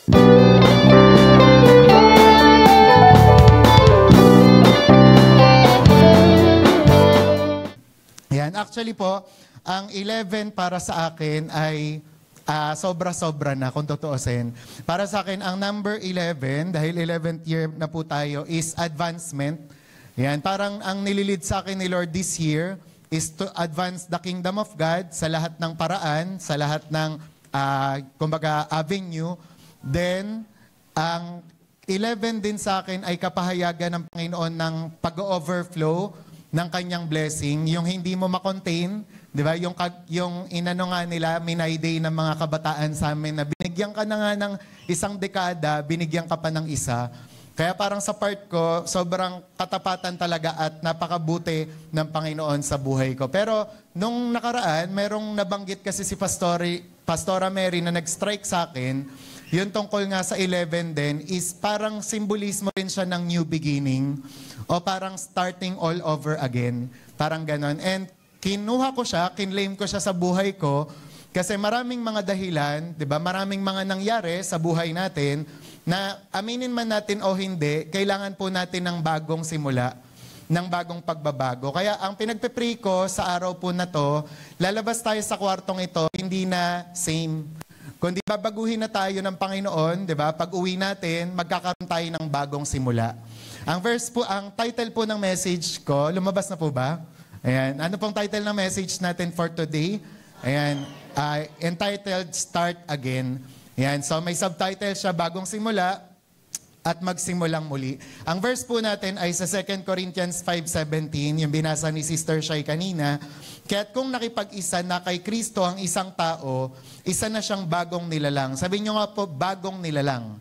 Yan, actually po, ang 11 para sa akin ay sobra-sobra na kung tutuusin. Para sa akin, ang number 11, dahil 11th year na po tayo, is advancement. Yan, parang ang nililid sa akin ni Lord this year is to advance the kingdom of God sa lahat ng paraan, sa lahat ng, kumbaga, avenue. Then, ang 11 din sa akin ay kapahayagan ng Panginoon ng pag-overflow ng kanyang blessing, yung hindi mo makontain, di ba? Yung inano nga nila, minayday ng mga kabataan sa amin na binigyan ka na nga ng isang dekada, binigyan ka pa ng isa. Kaya parang sa part ko, sobrang katapatan talaga at napakabuti ng Panginoon sa buhay ko. Pero nung nakaraan, merong nabanggit kasi si Pastora Mary na nag-strike sa akin, yun tungkol nga sa 11 din, is parang simbolismo rin siya ng new beginning o parang starting all over again. Parang ganon. And kinuha ko siya, kinlaim ko siya sa buhay ko kasi maraming mga dahilan, di ba? Maraming mga nangyari sa buhay natin na aminin man natin o hindi, kailangan po natin ng bagong simula, ng bagong pagbabago. Kaya ang pinagpipray ko sa araw po na to, lalabas tayo sa kwartong ito, hindi na same. Kundi babaguhin na tayo ng Panginoon, di ba? Pag uwi natin, magkakaroon tayo ng bagong simula. Ang title po ng message ko, lumabas na po ba? Ayan. Ano pong title ng message natin for today? Ayan. Entitled Start Again. Ayan. So may subtitle siya, Bagong Simula at Magsimulang Muli. Ang verse po natin ay sa 2 Corinthians 5:17, yung binasa ni Sister Shai kanina. Kaya't kung nakipag-isa na kay Kristo ang isang tao, isa na siyang bagong nilalang. Sabi niyo nga po, bagong nilalang.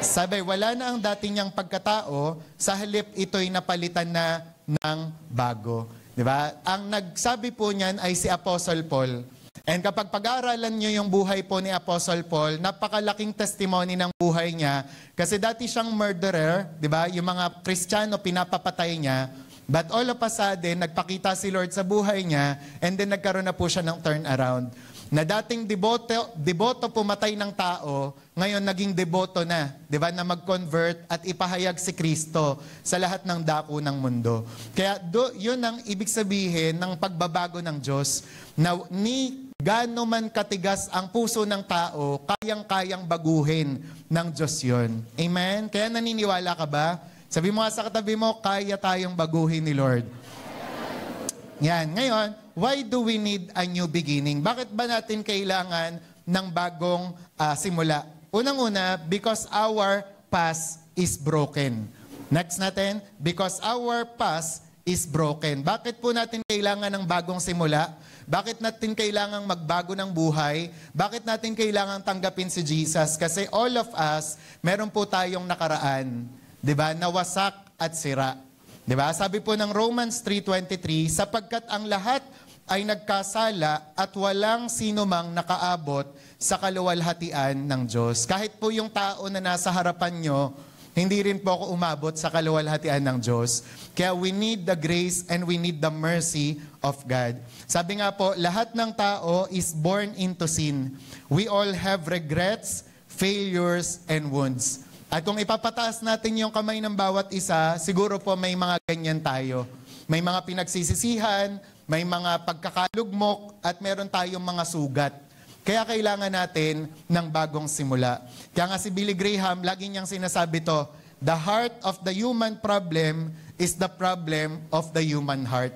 Sabi, wala na ang dati niyang pagkatao, sa halip ito'y napalitan na ng bago. Diba? Ang nagsabi po niyan ay si Apostle Paul. And kapag pag-aaralan niyo yung buhay po ni Apostle Paul, napakalaking testimony ng buhay niya. Kasi dati siyang murderer, diba? Yung mga Kristiyano pinapapatay niya. But all of a sudden, nagpakita si Lord sa buhay niya, and then nagkaroon na po siya ng turnaround. Na dating deboto pumatay ng tao, ngayon naging deboto na, di ba, na mag-convert at ipahayag si Kristo sa lahat ng dako ng mundo. Kaya yun ang ibig sabihin ng pagbabago ng Diyos, na ni gaano man katigas ang puso ng tao, kayang-kayang baguhin ng Diyos yun. Amen? Kaya naniniwala ka ba? Sabi mo nga sa katabi mo, kaya tayong baguhin ni Lord. Yan. Ngayon, why do we need a new beginning? Bakit ba natin kailangan ng bagong simula? Unang-una, because our past is broken. Next natin, because our past is broken. Bakit po natin kailangan ng bagong simula? Bakit natin kailangang magbago ng buhay? Bakit natin kailangang tanggapin si Jesus? Kasi all of us, meron po tayong nakaraan. Diba? Nawasak at sira. Diba? Sabi po ng Romans 3:23, sapagkat ang lahat ay nagkasala at walang sino mang nakaabot sa kaluwalhatian ng Diyos. Kahit po yung tao na nasa harapan nyo, hindi rin po ako umabot sa kaluwalhatian ng Diyos. Kaya we need the grace and we need the mercy of God. Sabi nga po, lahat ng tao is born into sin. We all have regrets, failures, and wounds. At kung ipapataas natin yung kamay ng bawat isa, siguro po may mga ganyan tayo. May mga pinagsisisihan, may mga pagkakalugmok, at meron tayong mga sugat. Kaya kailangan natin ng bagong simula. Kaya nga si Billy Graham, lagi niyang sinasabi to, the heart of the human problem is the problem of the human heart.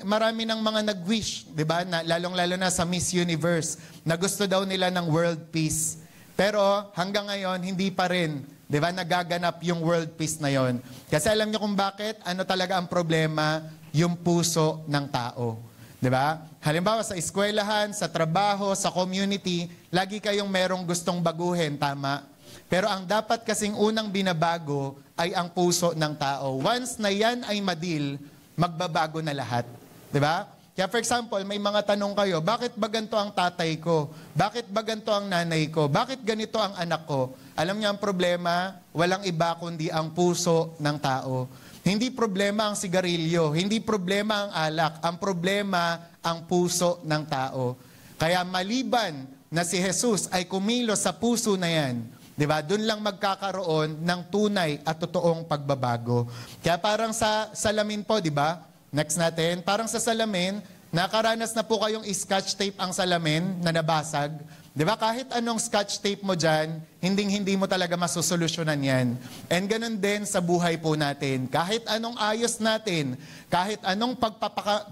Marami ng mga nag-wish, di ba? Lalong-lalo na sa Miss Universe, na gusto daw nila ng world peace. Pero hanggang ngayon, hindi pa rin, di ba, nagaganap yung world peace na yon. Kasi alam niyo kung bakit? Ano talaga ang problema? Yung puso ng tao. Di ba? Halimbawa, sa eskwelahan, sa trabaho, sa community, lagi kayong merong gustong baguhin, tama? Pero ang dapat kasing unang binabago ay ang puso ng tao. Once na yan ay madil, magbabago na lahat. Di ba? Kaya for example, may mga tanong kayo, bakit ba ganito ang tatay ko? Bakit ba ganito ang nanay ko? Bakit ganito ang anak ko? Alam niyo ang problema, walang iba kundi ang puso ng tao. Hindi problema ang sigarilyo, hindi problema ang alak, ang problema ang puso ng tao. Kaya maliban na si Jesus ay kumilos sa puso na yan, di ba? Doon lang magkakaroon ng tunay at totoong pagbabago. Kaya parang sa salamin po, di ba? Next natin, parang sa salamin, nakaranas na po kayong scotch tape ang salamin na nabasag. Di ba? Kahit anong scotch tape mo dyan, hindi mo talaga masusolusyonan yan. And ganun din sa buhay po natin. Kahit anong ayos natin, kahit anong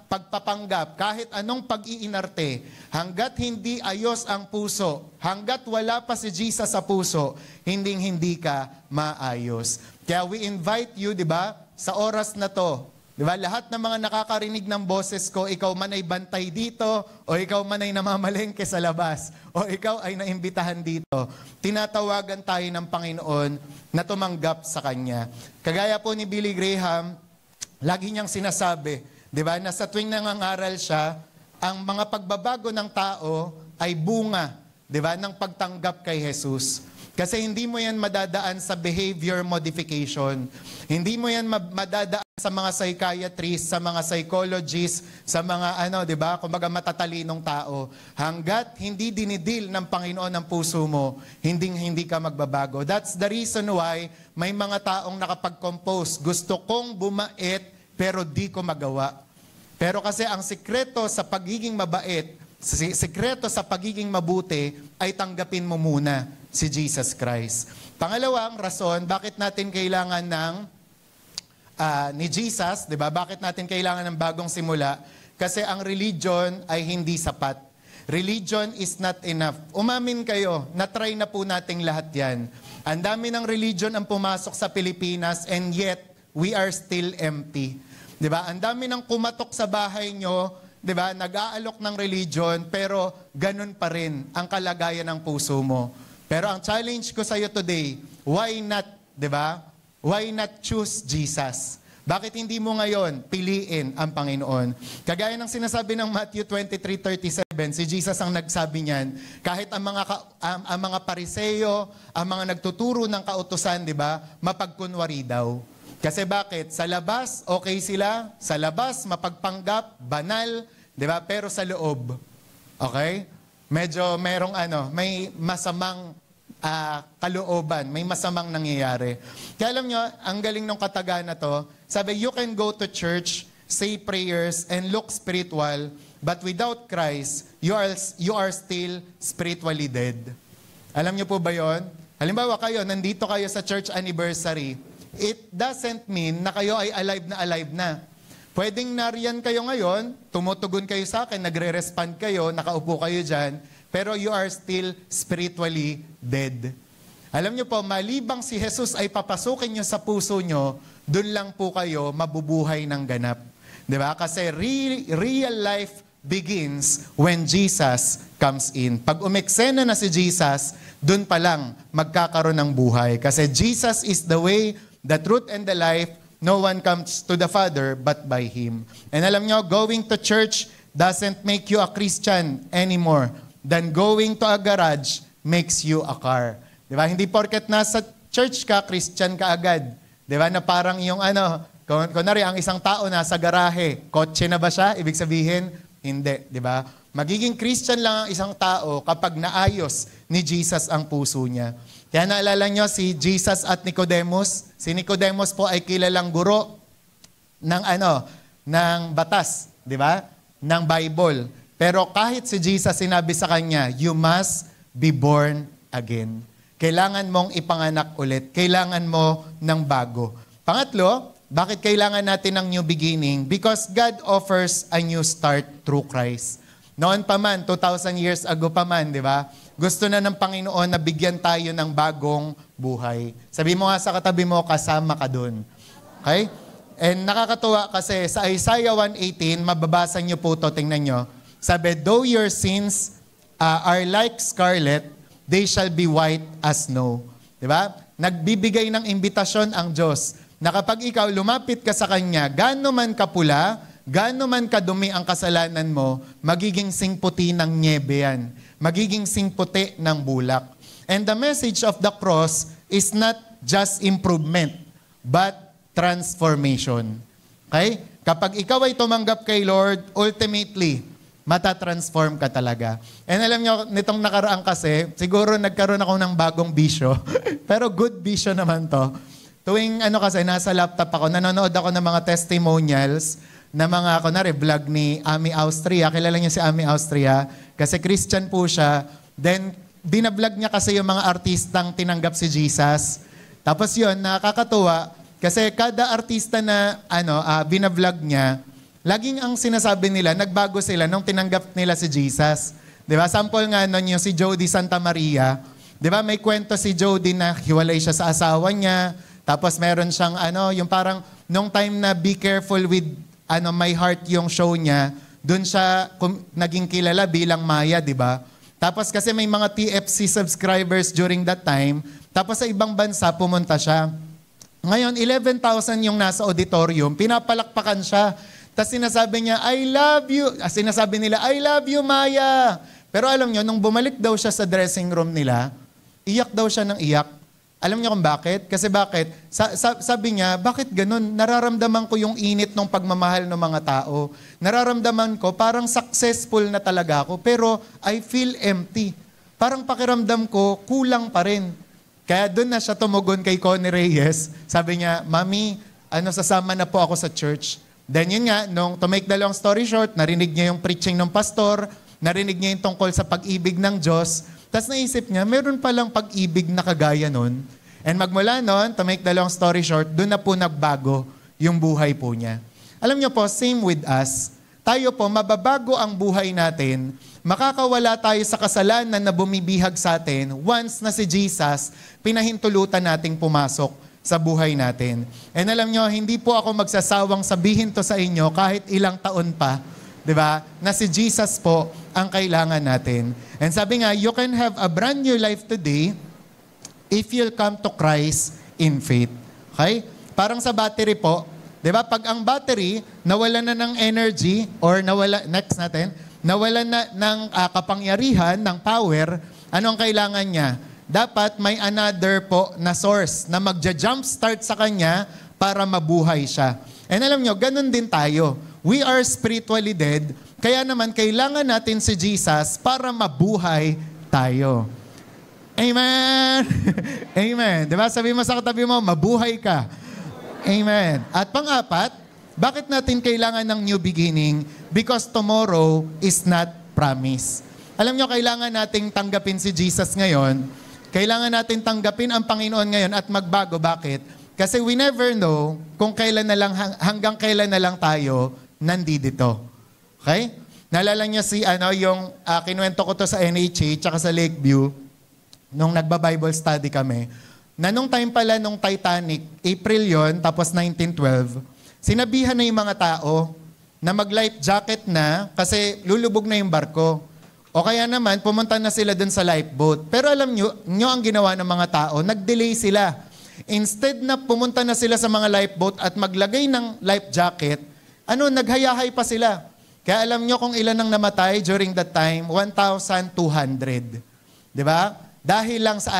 pagpapanggap, kahit anong pag-iinarte, hanggat hindi ayos ang puso, hanggat wala pa si Jesus sa puso, hindi ka maayos. Kaya we invite you, di ba, sa oras na to, di ba? Lahat ng mga nakakarinig ng boses ko, ikaw man ay bantay dito, o ikaw man ay namamalengke sa labas, o ikaw ay naimbitahan dito, tinatawagan tayo ng Panginoon na tumanggap sa Kanya. Kagaya po ni Billy Graham, lagi niyang sinasabi, di ba, na sa tuwing nangangaral siya, ang mga pagbabago ng tao ay bunga, di ba, ng pagtanggap kay Jesus. Kasi hindi mo yan madadaan sa behavior modification. Hindi mo yan madadaan sa mga psychiatrists, sa mga psychologists, sa mga di ba, kumbaga matatalinong tao. Hanggat hindi dinidil ng Panginoon ang puso mo, hindi ka magbabago. That's the reason why may mga taong nakapag-compose. Gusto kong bumait, pero di ko magawa. Pero kasi ang sikreto sa pagiging mabait, sikreto sa pagiging mabuti, ay tanggapin mo muna si Jesus Christ. Pangalawang rason, bakit natin kailangan ni Jesus, di ba? Bakit natin kailangan ng bagong simula? Kasi ang religion ay hindi sapat. Religion is not enough. Umamin kayo, na-try na po nating lahat yan. Ang dami ng religion ang pumasok sa Pilipinas and yet, we are still empty. Di ba? Ang dami ng kumatok sa bahay nyo, di ba? Nag-aalok ng religion, pero ganun pa rin ang kalagayan ng puso mo. Pero ang challenge ko sa iyo today, why not, di ba? Why not choose Jesus? Bakit hindi mo ngayon piliin ang Panginoon? Kagaya ng sinasabi ng Matthew 23:37, si Jesus ang nagsabi niyan, kahit ang mga Pariseo, ang mga nagtuturo ng kautusan, di ba? Mapagkunwari daw. Kasi bakit? Sa labas, okay sila. Sa labas, mapagpanggap, banal, di ba? Pero sa loob, okay? Medyo merong may masamang kalooban, may masamang nangyayari. Kaya alam nyo, ang galing ng kataga na to, sabi, you can go to church, say prayers, and look spiritual, but without Christ, you are still spiritually dead. Alam nyo po ba yon? Halimbawa kayo, nandito kayo sa church anniversary, it doesn't mean na kayo ay alive na. Pwedeng nariyan kayo ngayon, tumutugon kayo sa akin, nagre-respond kayo, nakaupo kayo dyan, pero you are still spiritually dead. Alam nyo po, malibang si Jesus ay papasukin nyo sa puso nyo, dun lang po kayo mabubuhay ng ganap. Diba? Kasi real life begins when Jesus comes in. Pag umeksena na si Jesus, dun pa lang magkakaroon ng buhay. Kasi Jesus is the way, the truth, and the life. No one comes to the Father but by Him. And alam nyo, going to church doesn't make you a Christian anymore. Then going to a garage makes you a car. Diba? Hindi porket nasa church ka, Christian ka agad. Diba? Na parang yung kunwari, ang isang tao nasa garahe, kotse na ba siya? Ibig sabihin, hindi. Diba? Magiging Christian lang ang isang tao kapag naayos ni Jesus ang puso niya. Kaya naalala nyo si Jesus at Nicodemus. Si Nicodemus po ay kilalang guro ng batas, di ba? Ng Bible. Pero kahit si Jesus sinabi sa kanya, you must be born again. Kailangan mong ipanganak ulit. Kailangan mo ng bago. Pangatlo, bakit kailangan natin ng new beginning? Because God offers a new start through Christ. Noon pa man, 2,000 years ago pa man, di ba? Gusto na ng Panginoon na bigyan tayo ng bagong buhay. Sabi mo nga sa katabi mo, kasama ka dun. Okay? And nakakatuwa kasi sa Isaiah 1:18, mababasa niyo po to, tingnan nyo. Sabi, though your sins are like scarlet, they shall be white as snow. Di ba? Nagbibigay ng imbitasyon ang Diyos na kapag ikaw lumapit ka sa Kanya, gaano man kapula, gaano man kadumi ang kasalanan mo, magiging singputi ng nyebe yan. Magiging singputi ng bulak. And the message of the cross is not just improvement, but transformation. Okay? Kapag ikaw ay tumanggap kay Lord, ultimately, matatransform ka talaga. And alam nyo, nitong nakaraan kasi, siguro nagkaroon ako ng bagong bisyo. Pero good bisyo naman to. Tuwing kasi, nasa laptop ako, nanonood ako ng mga testimonials na mga, vlog ni Ami Austria. Kilala niya si Ami Austria kasi Christian po siya. Then, binablog niya kasi yung mga artistang tinanggap si Jesus. Tapos yun, nakakatuwa kasi kada artista na binablog niya, laging ang sinasabi nila, nagbago sila nung tinanggap nila si Jesus. Diba? Sample nga nun yung si Jody Santa Maria. Diba? May kwento si Jody na hiwalay siya sa asawa niya. Tapos meron siyang yung parang nung time na Be Careful with My Heart yung show niya, dun siya naging kilala bilang Maya, diba? Tapos kasi may mga TFC subscribers during that time. Tapos sa ibang bansa, pumunta siya. Ngayon, 11,000 yung nasa auditorium, pinapalakpakan siya. Tapos sinasabi niya, I love you. Sinasabi nila, I love you, Maya. Pero alam niyo, nung bumalik daw siya sa dressing room nila, iyak daw siya ng iyak. Alam niyo kung bakit? Kasi bakit? Sabi niya, bakit ganun? Nararamdaman ko yung init ng pagmamahal ng mga tao. Nararamdaman ko, parang successful na talaga ako, pero I feel empty. Parang pakiramdam ko, kulang pa rin. Kaya doon na siya tumugon kay Connie Reyes. Sabi niya, Mami, sasama na po ako sa church. Then yun nga, to make the long story short, narinig niya yung preaching ng pastor, narinig niya yung tungkol sa pag-ibig ng Diyos, tapos naisip niya, meron palang pag-ibig na kagaya nun. And magmula nun, to make the long story short, doon na po nagbago yung buhay po niya. Alam niyo po, same with us. Tayo po, mababago ang buhay natin, makakawala tayo sa kasalanan na bumibihag sa atin once na si Jesus, pinahintulutan nating pumasok sa buhay natin. And alam nyo, hindi po ako magsasawang sabihin to sa inyo kahit ilang taon pa, di ba? Na si Jesus po ang kailangan natin. And sabi nga, you can have a brand new life today if you'll come to Christ in faith. Okay? Parang sa battery po, di ba? Pag ang battery nawala na ng energy or nawala na ng kapangyarihan, ng power, ano ang kailangan niya? Dapat may another po na source na magja-jump start sa kanya para mabuhay siya. And alam nyo, ganun din tayo. We are spiritually dead, kaya naman kailangan natin si Jesus para mabuhay tayo. Amen! Amen. Diba? Sabi mo sa katabi mo, mabuhay ka. Amen. At pang-apat, bakit natin kailangan ng new beginning? Because tomorrow is not promised. Alam nyo, kailangan nating tanggapin si Jesus ngayon. Kailangan natin tanggapin ang Panginoon ngayon at magbago. Bakit? Kasi we never know kung kailan na lang, hanggang kailan na lang tayo nandito. Okay? Naalala niya yung kinuwento ko to sa NHA tsaka sa Lakeview nung nagba-Bible study kami, na nung time pala nung Titanic, April yon, tapos 1912, sinabihan na yung mga tao na mag-life jacket na kasi lulubog na yung barko. O kaya naman, pumunta na sila dun sa lifeboat. Pero alam nyo ang ginawa ng mga tao, nag-delay sila. Instead na pumunta na sila sa mga lifeboat at maglagay ng life jacket, naghayahay pa sila. Kaya alam nyo kung ilan ang namatay during that time? 1,200. Diba? Dahil lang sa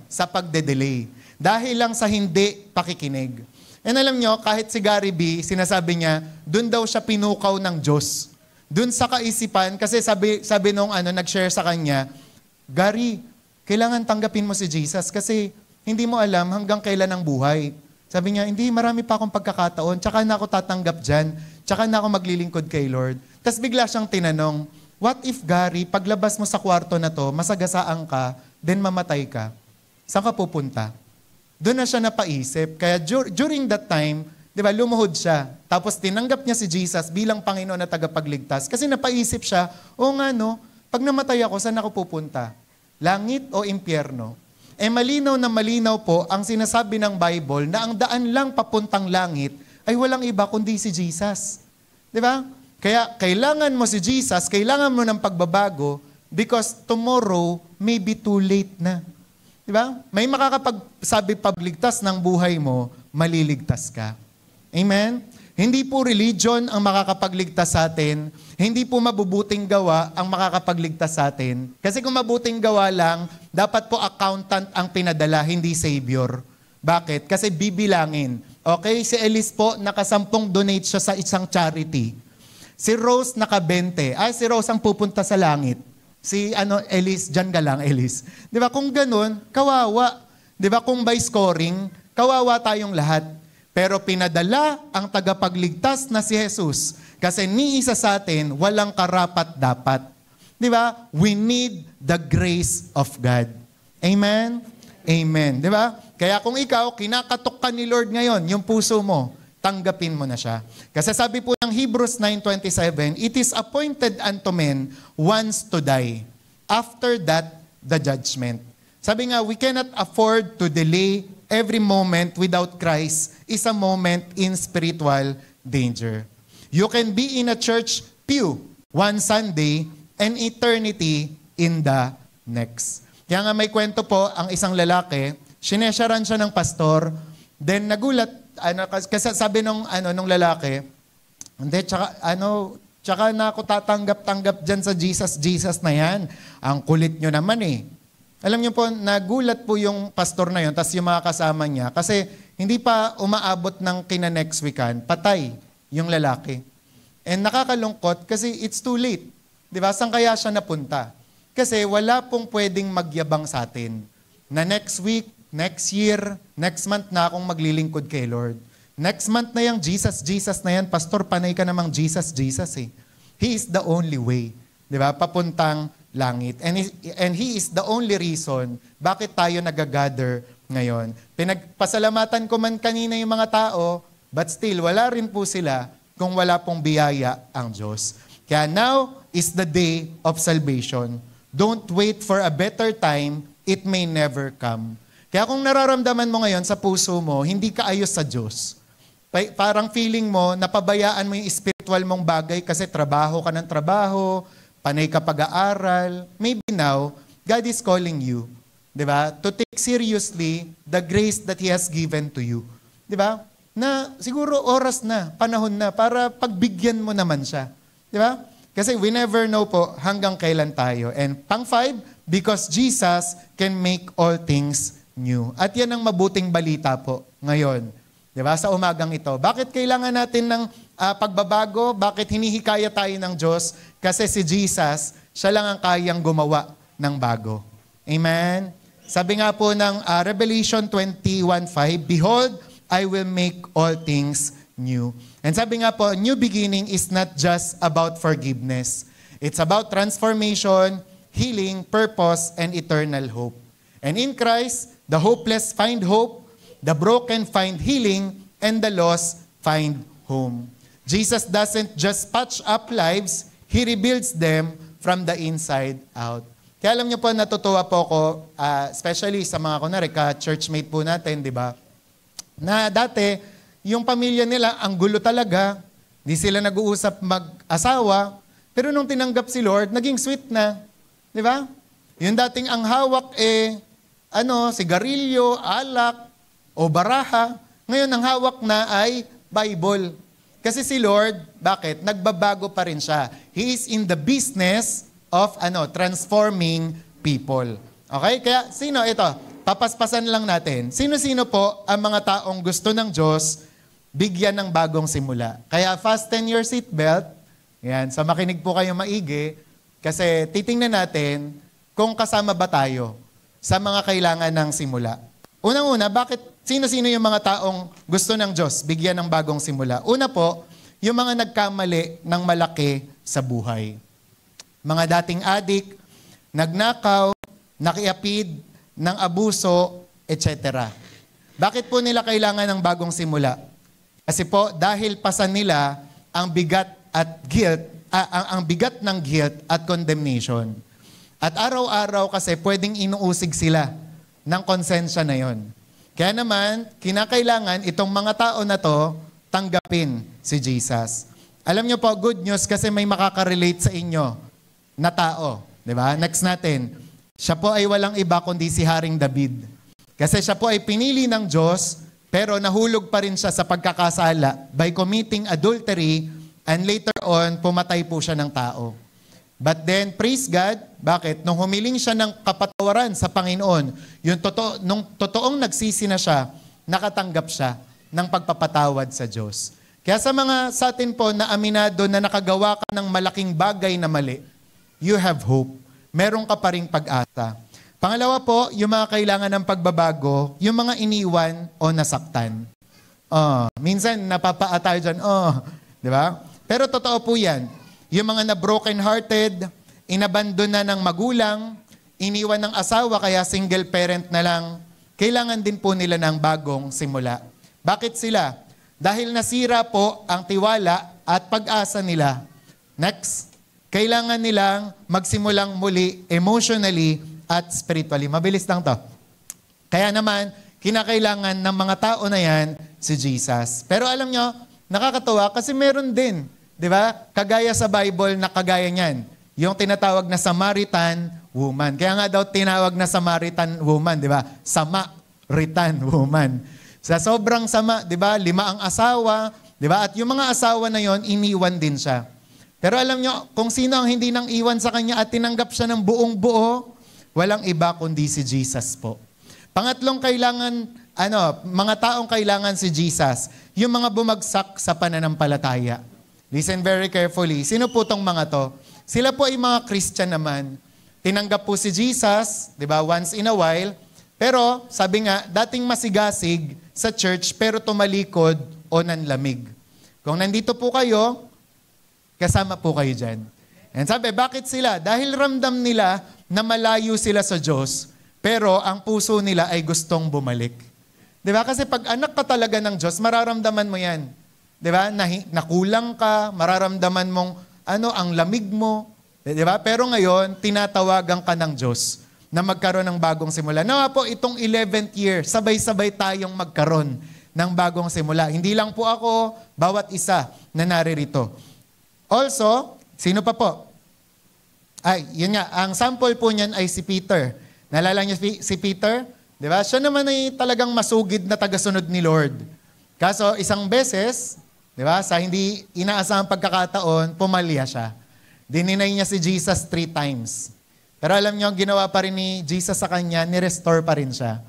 sa pagde-delay. Dahil lang sa hindi pakikinig. And alam nyo, kahit si Gary B, sinasabi niya, dun daw siya pinukaw ng Diyos. Dun sa kaisipan, kasi sabi nung nag-share sa kanya, Gary, kailangan tanggapin mo si Jesus kasi hindi mo alam hanggang kailan ang buhay. Sabi niya, hindi, marami pa akong pagkakataon, tsaka na ako tatanggap dyan, tsaka na ako maglilingkod kay Lord. Tapos bigla siyang tinanong, what if Gary, paglabas mo sa kwarto na to, masagasaan ka, then mamatay ka? Saan ka pupunta? Doon na siya napaisip. Kaya during that time, di ba, lumuhod siya. Tapos tinanggap niya si Jesus bilang Panginoon na tagapagligtas. Kasi napaisip siya, pag namatay ako, saan ako pupunta? Langit o impyerno? Malinaw na malinaw po ang sinasabi ng Bible na ang daan lang papuntang langit ay walang iba kundi si Jesus. Di ba? Kaya kailangan mo si Jesus, kailangan mo ng pagbabago because tomorrow may be too late na. Di ba? May makakapagsabi pagligtas ng buhay mo, maliligtas ka. Amen? Hindi po religion ang makakapagligtas sa atin. Hindi po mabubuting gawa ang makakapagligtas sa atin. Kasi kung mabuting gawa lang, dapat po accountant ang pinadala, hindi savior. Bakit? Kasi bibilangin. Okay, si Elise po, nakasampung donate siya sa isang charity. Si Rose naka-20. Si Rose ang pupunta sa langit. Si Elise, dyan ka lang, Elise. Di ba? Kung ganun, kawawa. Di ba? Kung by scoring, kawawa tayong lahat. Pero pinadala ang tagapagligtas na si Jesus. Kasi ni isa sa atin, walang karapat-dapat. Di ba? We need the grace of God. Amen? Amen. Di ba? Kaya kung ikaw, kinakatok ka ni Lord ngayon, yung puso mo, tanggapin mo na siya. Kasi sabi po ng Hebrews 9:27, it is appointed unto men once to die. After that, the judgment. Sabi nga, we cannot afford to delay. Every moment without Christ is a moment in spiritual danger. You can be in a church pew one Sunday and eternity in the next. Kaya nga may kwento po ang isang lalaki, sinesyaran siya ng pastor, then nagulat, kasi sabi nung lalaki, hindi, tsaka na ako tatanggap-tanggap dyan sa Jesus na yan. Ang kulit nyo naman eh. Alam niyo po, nagulat po yung pastor na yun, tas yung mga kasama niya, kasi hindi pa umaabot ng kina-next weekan, patay yung lalaki. And nakakalungkot kasi it's too late. Di ba? Saan kaya siya napunta? Kasi wala pong pwedeng magyabang sa atin na next week, next year, next month na akong maglilingkod kay Lord. Next month na yung Jesus na yan, pastor, panay ka namang Jesus eh. He is the only way. Di ba? Papuntang langit. And He is the only reason bakit tayo nagagather ngayon. Pinagpasalamatan ko man kanina yung mga tao, but still, wala rin po sila kung wala pong biyaya ang Diyos. Kaya now is the day of salvation. Don't wait for a better time, it may never come. Kaya kung nararamdaman mo ngayon sa puso mo, hindi ka ayos sa Diyos. Parang feeling mo, napabayaan mo yung spiritual mong bagay kasi trabaho ka ng trabaho, panay ka pag-aaral. Maybe now, God is calling you, di ba? To take seriously the grace that He has given to you. Di ba? Na siguro oras na, panahon na, para pagbigyan mo naman siya. Di ba? Kasi we never know po hanggang kailan tayo. And pang-5, because Jesus can make all things new. At yan ang mabuting balita po ngayon. Di ba? Sa umagang ito. Bakit kailangan natin ng pagbabago? Bakit hinihikaya tayo ng Diyos? Kasi si Jesus, siya lang ang kayang gumawa ng bago. Amen? Sabi nga po ng Revelation 21:5, behold, I will make all things new. And sabi nga po, new beginning is not just about forgiveness. It's about transformation, healing, purpose, and eternal hope. And in Christ, the hopeless find hope, the broken find healing, and the lost find home. Jesus doesn't just patch up lives, He rebuilds them from the inside out. Kaya alam niyo po, natutuwa po ako, especially sa mga kunwari, ka-churchmate po natin, di ba? Na dati, yung pamilya nila, ang gulo talaga, di sila nag-uusap mag-asawa, pero nung tinanggap si Lord, naging sweet na. Di ba? Yung dating ang hawak sigarilyo, alak, o baraha, ngayon ang hawak na ay Bible. Kasi si Lord, bakit? Nagbabago pa rin siya. He is in the business of transforming people. Okay? Kaya sino ito? Papaspasan lang natin. Sino-sino po ang mga taong gusto ng Diyos bigyan ng bagong simula? Kaya fasten your seatbelt. Yan, sa makinig po kayo maigi. Kasi titingnan natin kung kasama ba tayo sa mga kailangan ng simula. Unang-una, bakit sino-sino yung mga taong gusto ng Diyos bigyan ng bagong simula? Una po, yung mga nagkamali ng malaki sa buhay. Mga dating adik, nagnakaw, nakiapid, ng abuso, etc. Bakit po nila kailangan ng bagong simula? Kasi po, dahil pasan nila ang bigat at guilt, ang bigat ng guilt at condemnation. At araw-araw kasi pwedeng inuusig sila ng konsensya na yon. Kaya naman, kinakailangan itong mga tao na to tanggapin si Jesus. Alam niyo po, good news kasi may makaka-relate sa inyo na tao. Diba? Next natin. Siya po ay walang iba kundi si Haring David. Kasi siya po ay pinili ng Diyos, pero nahulog pa rin siya sa pagkakasala by committing adultery, and later on, pumatay po siya ng tao. But then, praise God, bakit? Nung humiling siya ng kapatawaran sa Panginoon, nung totoong nagsisi na siya, nakatanggap siya ng pagpapatawad sa Diyos. Kaya sa atin po na aminado na nakagawa ka ng malaking bagay na mali, you have hope. Meron ka pa ring pag-asa. Pangalawa po, yung mga kailangan ng pagbabago, yung mga iniwan o nasaktan. Minsan napapaa tayo dyan, di ba? Pero totoo po yan. Yung mga na broken-hearted, inabandon na ng magulang, iniwan ng asawa kaya single parent na lang, kailangan din po nila ng bagong simula. Bakit sila? Dahil nasira po ang tiwala at pag-asa nila. Next, kailangan nilang magsimulang muli emotionally at spiritually. Mabilis lang to. Kaya naman, kinakailangan ng mga tao na yan si Jesus. Pero alam nyo, nakakatuwa kasi meron din, di ba? Kagaya sa Bible na kagaya niyan. Yung tinatawag na Samaritan woman. Kaya nga daw tinawag na Samaritan woman, di ba? Samaritan woman. Sa sobrang sama, di ba? 5 ang asawa, di ba? At yung mga asawa na yon iniwan din siya. Pero alam nyo, kung sino ang hindi nang iwan sa kanya at tinanggap siya ng buong buo, walang iba kundi si Jesus po. Pangatlong kailangan, mga taong kailangan si Jesus, yung mga bumagsak sa pananampalataya. Listen very carefully. Sino po tong mga to? Sila po ay mga Christian naman. Tinanggap po si Jesus, di ba, once in a while. Pero, sabi nga, dating masigasig sa church, pero tumalikod o nanlamig. Kung nandito po kayo, kasama po kayo dyan. And sabi, bakit sila? Dahil ramdam nila na malayo sila sa Diyos, pero ang puso nila ay gustong bumalik. Di ba? Kasi pag anak ka talaga ng Diyos, mararamdaman mo yan. Di ba? Nakulang ka, mararamdaman mong ang lamig mo. Di ba? Pero ngayon, tinatawagan ka ng Diyos na magkaroon ng bagong simula. Nawa po, itong 11th year, sabay-sabay tayong magkaroon ng bagong simula. Hindi lang po ako, bawat isa na naririto. Also, sino pa po? Yun nga, ang sample po niyan ay si Peter. Naalala niyo si Peter? Di ba? Siya naman ay talagang masugid na tagasunod ni Lord. Kaso, isang beses, di ba, sa hindi inaasahang pagkakataon, pumalya siya. Dininay niya si Jesus 3 times. Pero alam niyo, ginawa pa rin ni Jesus sa kanya, ni-restore pa rin siya.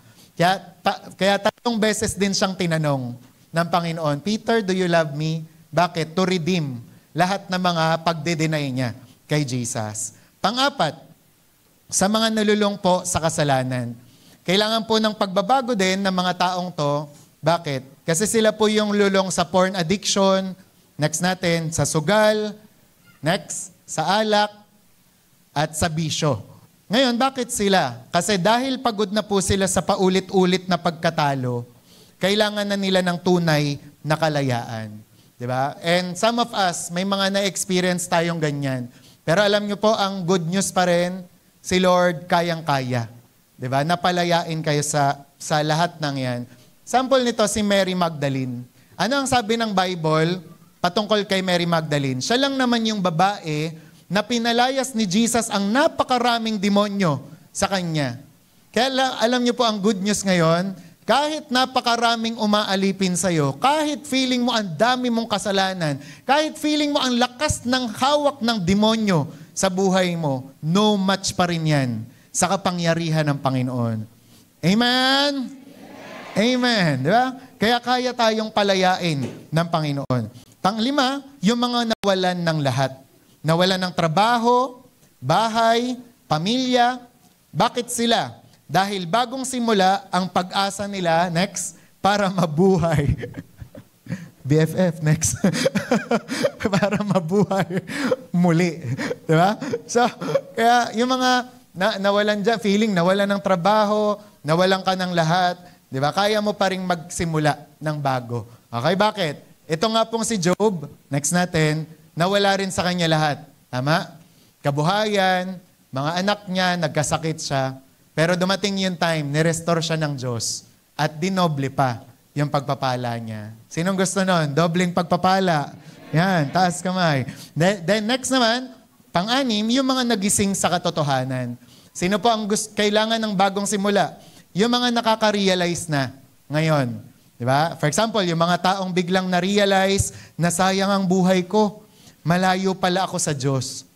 Kaya 3 beses din siyang tinanong ng Panginoon, Peter, do you love me? Bakit? To redeem lahat ng mga pagde-deny niya kay Jesus. Pang-4, sa mga nalulung po sa kasalanan. Kailangan po ng pagbabago din ng mga taong to. Bakit? Kasi sila po yung lulong sa porn addiction, next natin, sa sugal, next, sa alak, at sa bisyo. Ngayon, bakit sila? Kasi dahil pagod na po sila sa paulit-ulit na pagkatalo, kailangan na nila ng tunay na kalayaan. Diba? And some of us, may mga na-experience tayong ganyan. Pero alam nyo po, ang good news pa rin, si Lord kayang-kaya. Diba? Napalayain kayo sa lahat ng yan. Sample nito si Mary Magdalene. Ano ang sabi ng Bible patungkol kay Mary Magdalene? Siya lang naman yung babae na pinalayas ni Jesus ang napakaraming demonyo sa kanya. Kaya alam niyo po ang good news ngayon, kahit napakaraming umaalipin sa'yo, kahit feeling mo ang dami mong kasalanan, kahit feeling mo ang lakas ng hawak ng demonyo sa buhay mo, no match pa rin yan sa kapangyarihan ng Panginoon. Amen? Amen. Di ba? Kaya kaya tayong palayain ng Panginoon. Pang-5, yung mga nawalan ng lahat. Nawalan ng trabaho, bahay, pamilya. Bakit sila? Dahil bagong simula ang pag-asa nila, next, para mabuhay. BFF, next. Para mabuhay muli. Diba? So, kaya yung mga nawalan dyan, feeling, nawalan ng trabaho, nawalan ka ng lahat, diba? Kaya mo pa rin magsimula ng bago. Okay, bakit? Ito nga pong si Job, next natin, nawala rin sa kanya lahat. Tama? Kabuhayan, mga anak niya, nagkasakit siya. Pero dumating yung time, nirestore siya ng Diyos. At dinoble pa yung pagpapala niya. Sinong gusto nun? Dobling pagpapala. Yan, taas kamay. Then next naman, pang-6, yung mga nagising sa katotohanan. Sino po ang kailangan ng bagong simula? Yung mga nakaka-realize na ngayon. Diba? For example, yung mga taong biglang na-realize na sayang ang buhay ko. Malayo pala ako sa Diyos.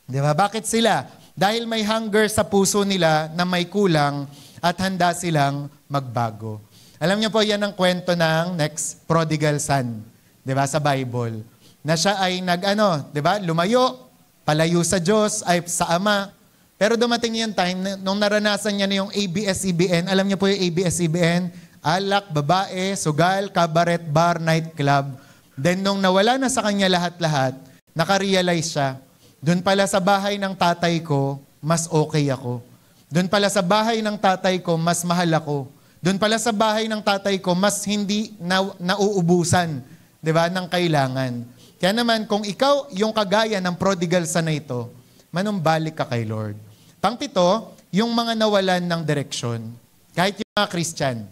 Diba? Bakit sila? Dahil may hunger sa puso nila na may kulang at handa silang magbago. Alam niyo po, yan ang kwento ng next prodigal son. 'di ba, sa Bible. Na siya ay 'di ba, lumayo, palayo sa Diyos, ay sa Ama. Pero dumating yung time, nung naranasan niya na yung ABS-CBN, alam niyo po yung ABS-CBN, alak, babae, sugal, cabaret, bar, nightclub. Then nung nawala na sa kanya lahat-lahat, nakarealize siya, doon pala sa bahay ng tatay ko, mas okay ako. Doon pala sa bahay ng tatay ko, mas mahal ako. Doon pala sa bahay ng tatay ko, mas hindi nauubusan, 'di ba, ng kailangan. Kaya naman, kung ikaw yung kagaya ng prodigal son na ito, manumbalik ka kay Lord. Pangpito, yung mga nawalan ng direksyon. Kahit yung mga Christian.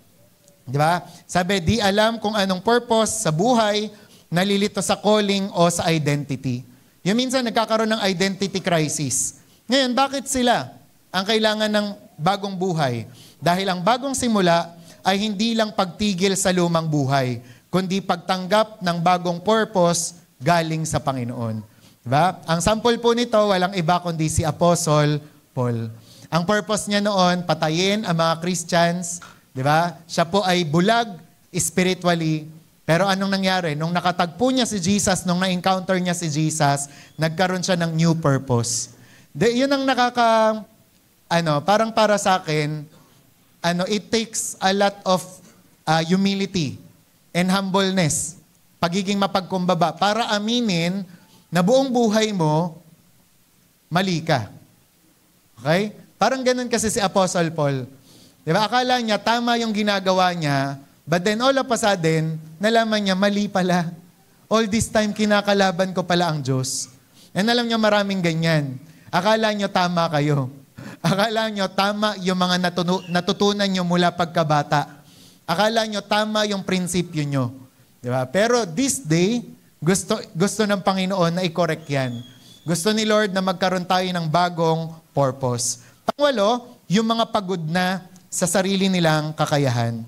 Di ba? Sabi, di alam kung anong purpose sa buhay, nalilito sa calling o sa identity. Yung minsan nagkakaroon ng identity crisis. Ngayon, bakit sila ang kailangan ng bagong buhay? Dahil ang bagong simula ay hindi lang pagtigil sa lumang buhay, kundi pagtanggap ng bagong purpose galing sa Panginoon. Diba? Ang sample po nito, walang iba kundi si Apostle Paul. Ang purpose niya noon, patayin ang mga Christians. Diba? Siya po ay bulag spiritually. Pero anong nangyari? Nung nakatagpo niya si Jesus, nung na-encounter niya si Jesus, nagkaroon siya ng new purpose. Yun ang parang para sa akin, it takes a lot of humility and humbleness, pagiging mapagkumbaba, para aminin na buong buhay mo, mali ka. Okay? Parang ganun kasi si Apostle Paul. Diba? Akala niya, tama yung ginagawa niya, but then all of a sudden, nalaman niya, mali pala. All this time, kinakalaban ko pala ang Diyos. And alam niyo, maraming ganyan. Akala niyo, tama kayo. Akala niyo, tama yung mga natutunan niyo mula pagkabata. Akala niyo, tama yung prinsipyo niyo. Diba? Pero this day, gusto ng Panginoon na i-correct yan. Gusto ni Lord na magkaroon tayo ng bagong purpose. Pangwalo, yung mga pagod na sa sarili nilang kakayahan.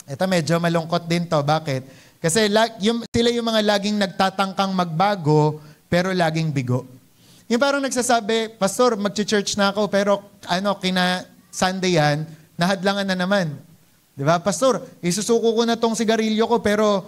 Ito medyo malungkot din to. Bakit? Kasi sila yung mga laging nagtatangkang magbago, pero laging bigo. Yung parang nagsasabi, Pastor, mag-church na ako, pero kina Sunday yan, nahadlangan na naman. Diba? Pastor, isusuko ko na tong sigarilyo ko, pero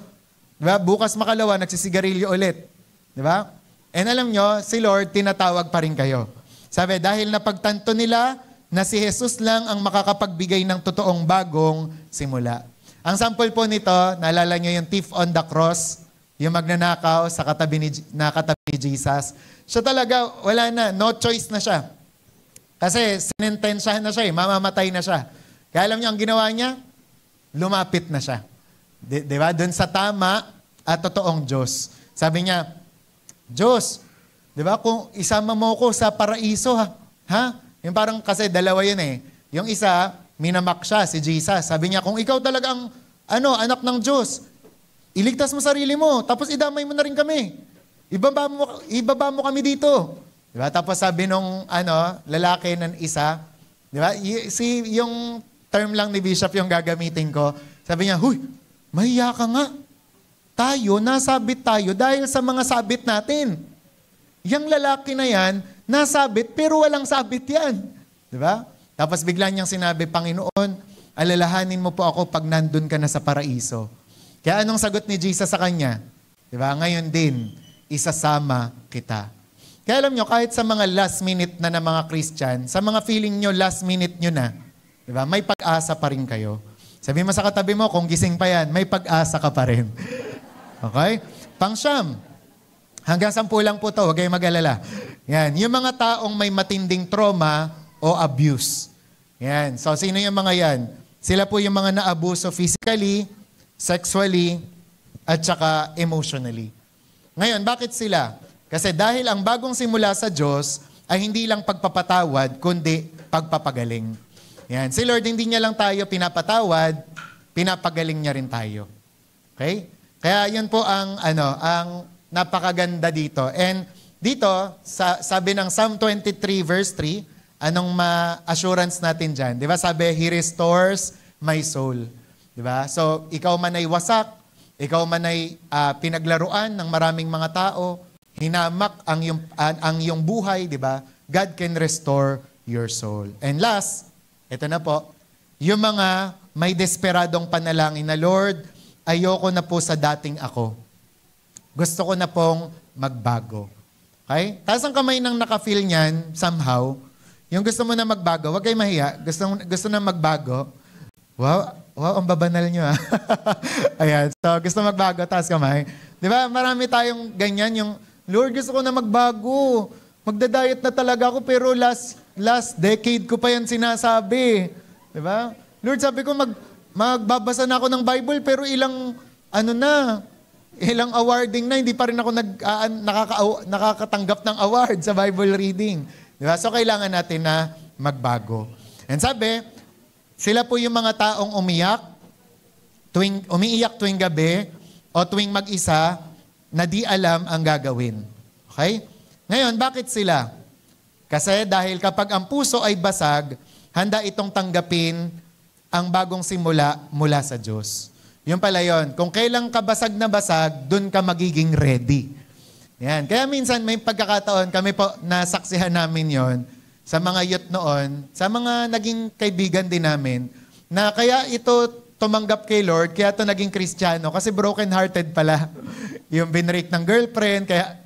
diba? Bukas makalawa, nagsisigarilyo ulit. Diba? And alam nyo, si Lord, tinatawag pa rin kayo. Sabi, dahil napagtanto nila na si Jesus lang ang makakapagbigay ng totoong bagong simula. Ang sample po nito, naalala nyo yung thief on the cross, yung magnanakaw sa katabi ni Jesus. Siya talaga, wala na, no choice na siya. Kasi sinintensyahan na siya, mamamatay na siya. Kaya alam niyo, ang ginawa niya, lumapit na siya. Diba? Doon sa tama at totoong Diyos. Sabi niya, Diyos, diba, kung isama mo ko sa paraiso, ha? Yung parang kasi dalawa yun eh. Yung isa, minamak siya, si Jesus. Sabi niya, kung ikaw talagang anak ng Diyos, iligtas mo sarili mo, tapos idamay mo na rin kami. Ibaba mo kami dito. Diba? Tapos sabi nung lalaki ng isa, diba? Yung term lang ni Bishop yung gagamitin ko, sabi niya, huy, mahiya ka nga. Nasabit tayo dahil sa mga sabit natin. Yang lalaki na yan, nasabit pero walang sabit yan. Diba? Tapos bigla niyang sinabi, Panginoon, alalahanin mo po ako pag nandun ka na sa paraiso. Kaya anong sagot ni Jesus sa kanya? Diba? Ngayon din, isasama kita. Kaya alam nyo, kahit sa mga last minute na mga Christian, sa mga feeling nyo, last minute nyo na, diba? May pag-asa pa rin kayo. Sabi mo sa katabi mo, kung gising pa yan, may pag-asa ka pa rin. Okay? Pang-siyam. Hanggang 10 lang po to, huwag kayong mag-alala. Yan. Yung mga taong may matinding trauma o abuse. Yan. So, sino yung mga yan? Sila po yung mga naabuso physically, sexually, at saka emotionally. Ngayon, bakit sila? Kasi dahil ang bagong simula sa Diyos ay hindi lang pagpapatawad, kundi pagpapagaling. Yan. Si Lord, hindi niya lang tayo pinapatawad, pinapagaling niya rin tayo. Okay? Kaya yun po ang napakaganda dito. And dito, sabi ng Psalm 23 verse 3, anong ma-assurance natin dyan? Di ba sabi, He restores my soul. Di ba? So, ikaw man ay wasak, ikaw man ay pinaglaruan ng maraming mga tao, hinamak ang iyong buhay, di ba? God can restore your soul. And last, ito na po, yung mga may desperadong panalangin na, Lord, ayoko na po sa dating ako. Gusto ko na pong magbago. Okay? Taas ang kamay ng naka-feel niyan, somehow. Yung gusto mo na magbago, huwag kayo mahiya. Gusto na magbago. Wow, ang babanal nyo ah. Ayan, so gusto magbago, taas kamay. Di ba, marami tayong ganyan, yung, Lord, gusto ko na magbago. Magda-diet na talaga ako, pero last decade ko pa yan sinasabi. Di ba? Lord, sabi ko, magbabasa na ako ng Bible, pero ilang awarding na, hindi pa rin ako nakakatanggap ng award sa Bible reading. Di ba? So, kailangan natin na magbago. And sabi, sila po yung mga taong umiiyak tuwing gabi o tuwing mag-isa na di alam ang gagawin. Okay? Ngayon, bakit sila? Kasi dahil kapag ang puso ay basag, handa itong tanggapin ang bagong simula mula sa Diyos. Yun pala yun. Kung kailang ka basag na basag, dun ka magiging ready. Yan. Kaya minsan may pagkakataon, kami po nasaksihan namin yon sa mga youth noon, sa mga naging kaibigan din namin, na kaya ito tumanggap kay Lord, kaya ito naging Kristiyano, kasi broken-hearted pala. Yung binrake ng girlfriend, kaya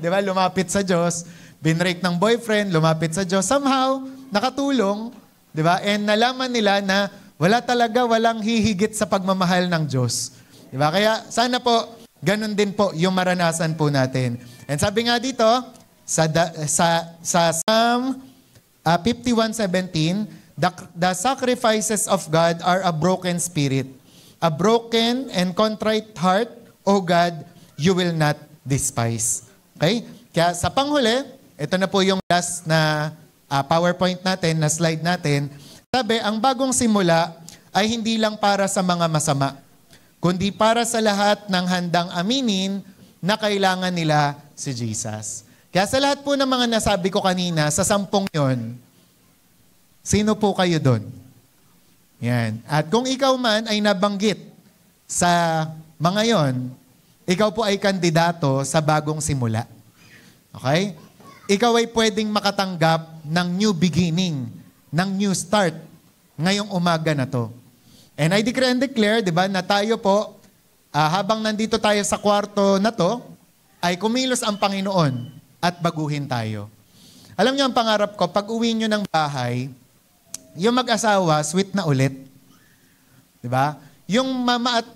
di ba, lumapit sa Diyos, binrake ng boyfriend, lumapit sa Diyos, somehow, nakatulong, di ba? And nalaman nila na walang hihigit sa pagmamahal ng Diyos. Di ba? Kaya sana po, ganun din po yung maranasan po natin. And sabi nga dito, sa Psalm 51:17, the sacrifices of God are a broken spirit. A broken and contrite heart, O God, you will not despise. Okay? Kaya sa panghuli, ito na po yung last na PowerPoint natin, na slide natin. Sabi, ang bagong simula ay hindi lang para sa mga masama, kundi para sa lahat ng handang aminin na kailangan nila si Jesus. Kaya sa lahat po ng mga nasabi ko kanina, sa 10 yon, sino po kayo doon? Yan. At kung ikaw man ay nabanggit sa mga yon, ikaw po ay kandidato sa bagong simula. Okay? Ikaw ay pwedeng makatanggap ng new beginning, ng new start, ngayong umaga na to. And I decree and declare, di ba, na tayo po, habang nandito tayo sa kwarto na to, ay kumilos ang Panginoon at baguhin tayo. Alam niyo ang pangarap ko, pag uwi niyo ng bahay, yung mag-asawa, sweet na ulit. Di ba? Yung mama at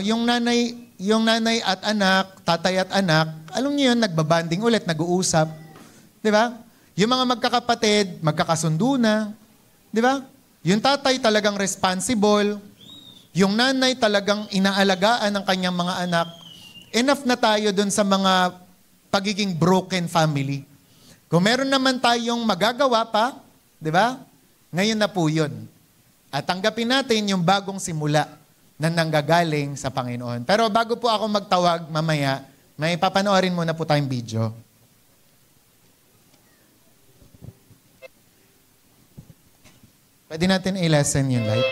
yung nanay at anak, tatay at anak, alam niyo yun, nagbabanding ulit, nag-uusap. Di ba? Yung mga magkakapatid, magkakasundo na. Di ba? Yung tatay talagang responsible. Yung nanay talagang inaalagaan ng kanyang mga anak. Enough na tayo dun sa mga pagiging broken family. Kung meron naman tayong magagawa pa, di ba? Ngayon na po yun. At tanggapin natin yung bagong simula na nanggagaling sa Panginoon. Pero bago po ako magtawag mamaya, may papanoorin muna po tayong video. Pwede natin i-lessen yung light.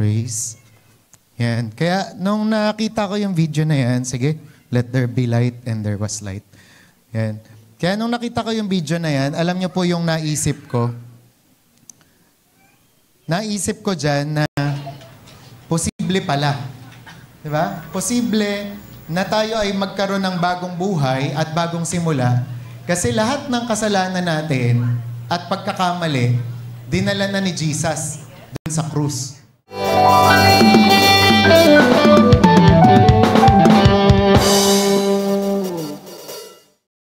praise. Yan. Kaya nung nakita ko yung video na yan, sige, let there be light and there was light. Yan. Kaya nung nakita ko yung video na yan, alam niyo po yung naisip ko. Naisip ko dyan na posible pala. Diba? Posible na tayo ay magkaroon ng bagong buhay at bagong simula. Kasi lahat ng kasalanan natin at pagkakamali, dinala na ni Jesus dun sa krus.